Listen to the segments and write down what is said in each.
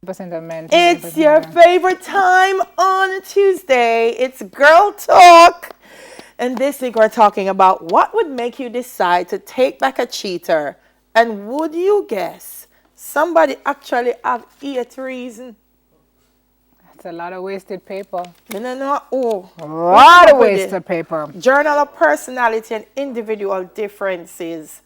Percent of men. It's your favorite time on Tuesday. It's Girl Talk. And this week we're talking about what would make you decide to take back a cheater. And would you guess somebody actually have 8 reasons? That's a lot of wasted paper. Oh, a lot of wasted paper. Journal of personality and individual differences.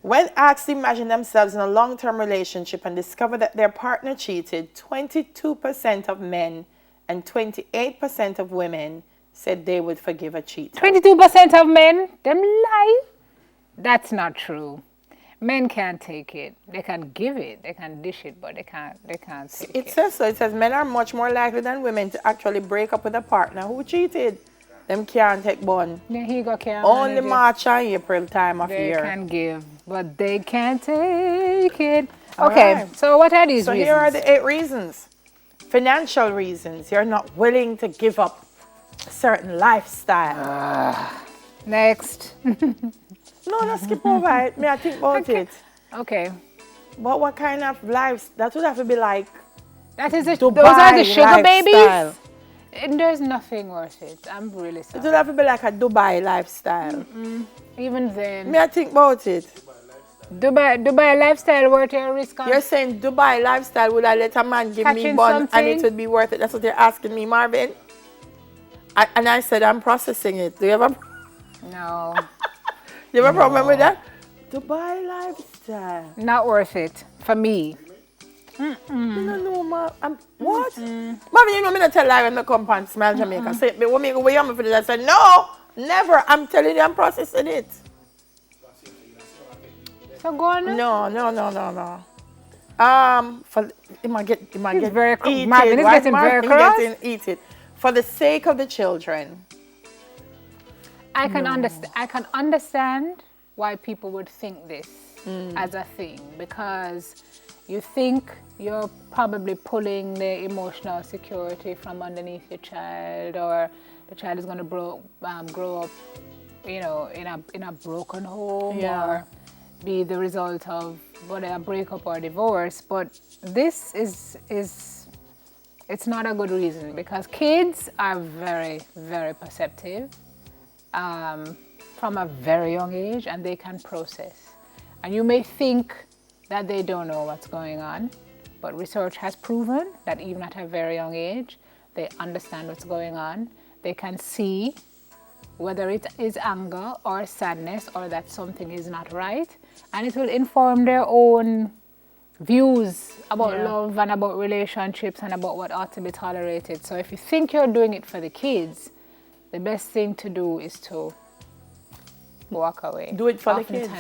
When asked to imagine themselves in a long-term relationship and discover that their partner cheated, 22% of men and 28% of women said they would forgive a cheater. 22% of men, them lie. That's not true. Men can't take it. They can give it, they can dish it, but they can't take it. It says so. It says men are much more likely than women to actually break up with a partner who cheated. Them can't take bun. Yeah, he got can't only March and April time of year. They can give, but they can't take it. Okay, right. So what are these reasons? So here are the 8 reasons. Financial reasons. You're not willing to give up a certain lifestyle. Next. No, let's skip over it. May I think about it. Okay. But what kind of lives? That would have to be like that is those are the sugar lifestyle. Babies. And there's nothing worth it. I'm really sorry. It would have to be like a Dubai lifestyle. Even then. May I think about it? Dubai lifestyle worth your risk on? You're saying Dubai lifestyle, would I let a man give me bun and it would be worth it? That's what you're asking me, Marvin. And I said I'm processing it. Do you have a... No. Do you have a problem with that? Dubai lifestyle. Not worth it for me. No, ma. What? Mommy, you know me not tell lie when I come and smell Jamaica. Say, me, what me go yummy for this? I said, no, never. I'm telling you, I'm processing it. So go on. No. It might get very eat Marvin it, is right? getting very cross. Eat it. For the sake of the children. I can understand why people would think this as a thing, because you think you're probably pulling the emotional security from underneath your child, or the child is going to grow up, in a broken home, or be the result of whether a breakup or divorce. But this is it's not a good reason, because kids are very, very perceptive from a very young age, and they can process. And you may think that they don't know what's going on, but research has proven that even at a very young age, they understand what's going on. They can see whether it is anger or sadness or that something is not right, and it will inform their own views about love and about relationships and about what ought to be tolerated. So if you think you're doing it for the kids, the best thing to do is to walk away. Do it for the kids.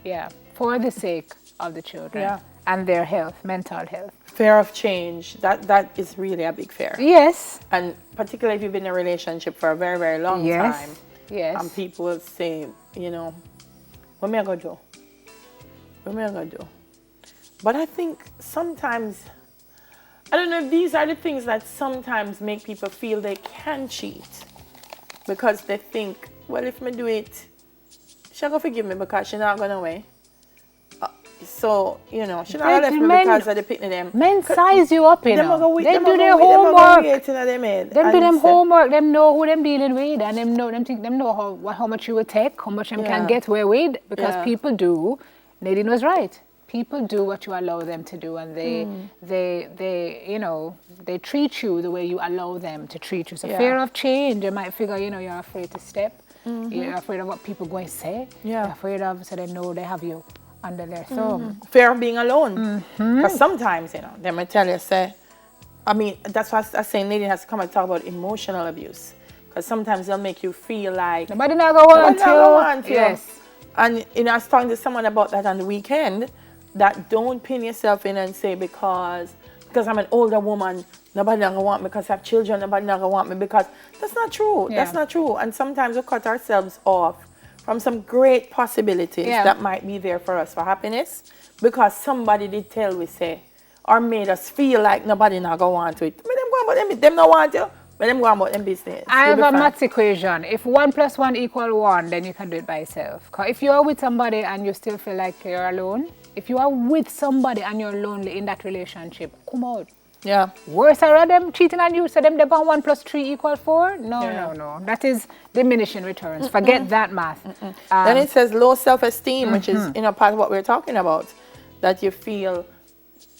Yeah, for the sake of the children and their health, mental health. Fear of change, that is really a big fear. Yes. And particularly if you've been in a relationship for a very, very long time. Yes. And people will say, what am I going to do? What am I going to do? But I think sometimes, I don't know if these are the things that sometimes make people feel they can cheat. Because they think, well, if I do it, she's going to forgive me because she's not going away. So, she's not going to let me because of the picnic them. Men size you up, They do their homework. Them do them homework. Them know who them dealing with, and them know how much you will take, how much them can get away with. Because people do. Nadine was right. People do what you allow them to do, and they treat you the way you allow them to treat you. So fear of change, you might figure, you're afraid to step. You're afraid of what people going to say. You're afraid of, so they know they have you under their thumb. Fear of being alone. Because sometimes, they might tell you, that's why I say Nadine has to come and talk about emotional abuse. Because sometimes they'll make you feel like nobody not going to want you. Yes. And I was talking to someone about that on the weekend, that don't pin yourself in and say because I'm an older woman, nobody not gonna want me, because I have children, nobody not gonna want me, because that's not true. That's not true. And sometimes we cut ourselves off from some great possibilities that might be there for us for happiness, because somebody did tell we say, or made us feel like nobody not gonna want it. Them not want you. Let them go on about them business. I You'll have be a fine. maths equation. If 1 + 1 = 1, then you can do it by yourself. 'Cause if you're with somebody and you still feel like you're alone, if you are with somebody and you're lonely in that relationship, come out. Yeah. Worse are them cheating on you, so them they gone 1 + 3 = 4? No, Yeah. no. That is diminishing returns. Forget that math. Then it says low self-esteem, which is part of what we're talking about. That you feel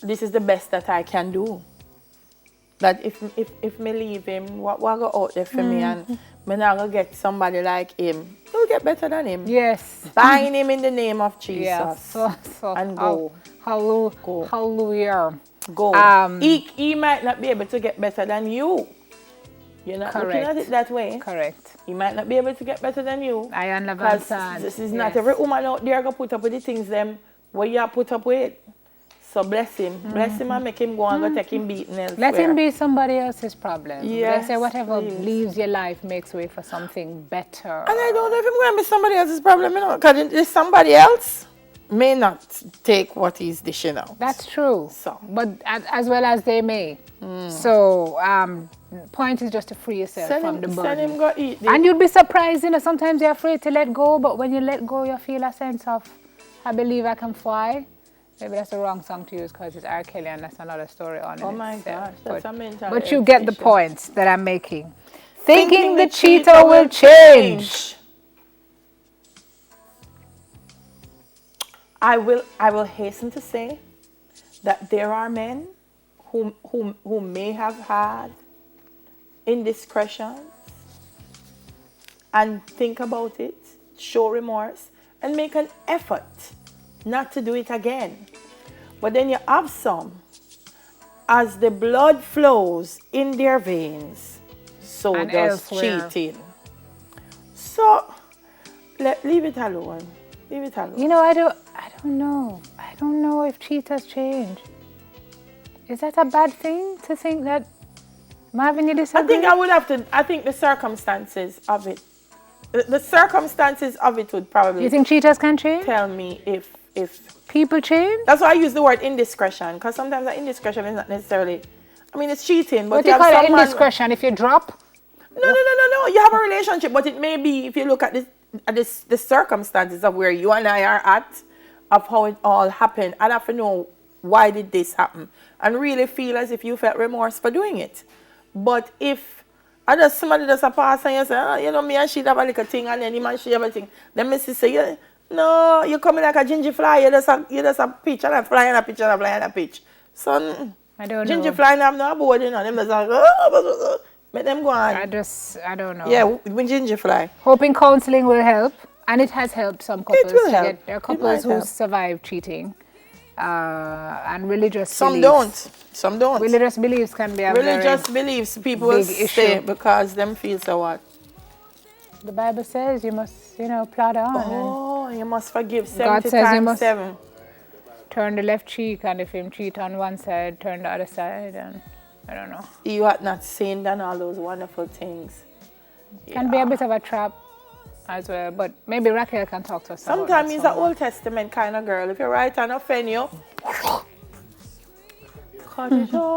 this is the best that I can do. That if me leave him, what go out there for me and me not gonna get somebody like him. You'll get better than him. Yes. Bind him in the name of Jesus. Yeah. So and go. Go. Hallelujah. Go. He might not be able to get better than you. You're not looking at it that way. Correct. He might not be able to get better than you. I understand. This is not every woman out there gonna put up with the things them what you put up with. So bless him. Bless him and make him go and go take him beating elsewhere. Let him be somebody else's problem. Yes, They say whatever please. leaves your life makes way for something better. And I don't know if I'm going to be somebody else's problem, you know, because somebody else may not take what he's dishing out. That's true. So. But as well as they may. So point is just to free yourself from the Send him burden. go eat. And you'd be surprised, you know, sometimes you're afraid to let go, but when you let go, you feel a sense of, I believe I can fly. Maybe that's the wrong song to use because it's R. Kelly and that's another story on it. Oh my gosh, that's a mental But you get the issue. points that I'm making. Thinking the cheater will change. I will hasten to say that there are men who may have had indiscretions and think about it, show remorse, and make an effort not to do it again. But then you have some, as the blood flows in their veins, so And does elsewhere. cheating. So leave it alone. Leave it alone. You know, I don't know. I don't know if cheaters change. Is that a bad thing to think that Marvin, you disagree? I think the circumstances of it, the circumstances of it would probably You think cheaters can change? tell me if People change? that's why I use the word indiscretion, because sometimes that indiscretion is not necessarily, I mean, it's cheating, but What do you you have call it? someone. Indiscretion if you drop? No. You have a relationship, but it may be, if you look at the circumstances of where you and I are at, of how it all happened, I'd have to know why did this happen, and really feel as if you felt remorse for doing it. But if somebody does a pass and you say, you know, me and she have a little thing, and then him and she have a thing, then me say, no, you're coming like a ginger fly, you just a pitch and a fly and a pitch and a fly and a pitch. So, I don't ginger know. fly and I'm not bored, you know, them just like, make them go on. I don't know. Yeah, with ginger fly. Hoping counseling will help, and it has helped some couples. will to help. Get, there are It couples might who help. survive cheating, and religious Some beliefs. don't. Religious beliefs can be a Religious very beliefs, people will big stay issue. because them feel so what? The Bible says you must, plod on and Oh, you must forgive God 70 says you times must- 7. turn the left cheek, and if him cheat on one side, turn the other side, and I don't know. You are not saying and all those wonderful things. Can be a bit of a trap as well, but maybe Raquel can talk to us about Sometimes that he's some an more. Old Testament kind of girl. If you're right and offend you, cut it off.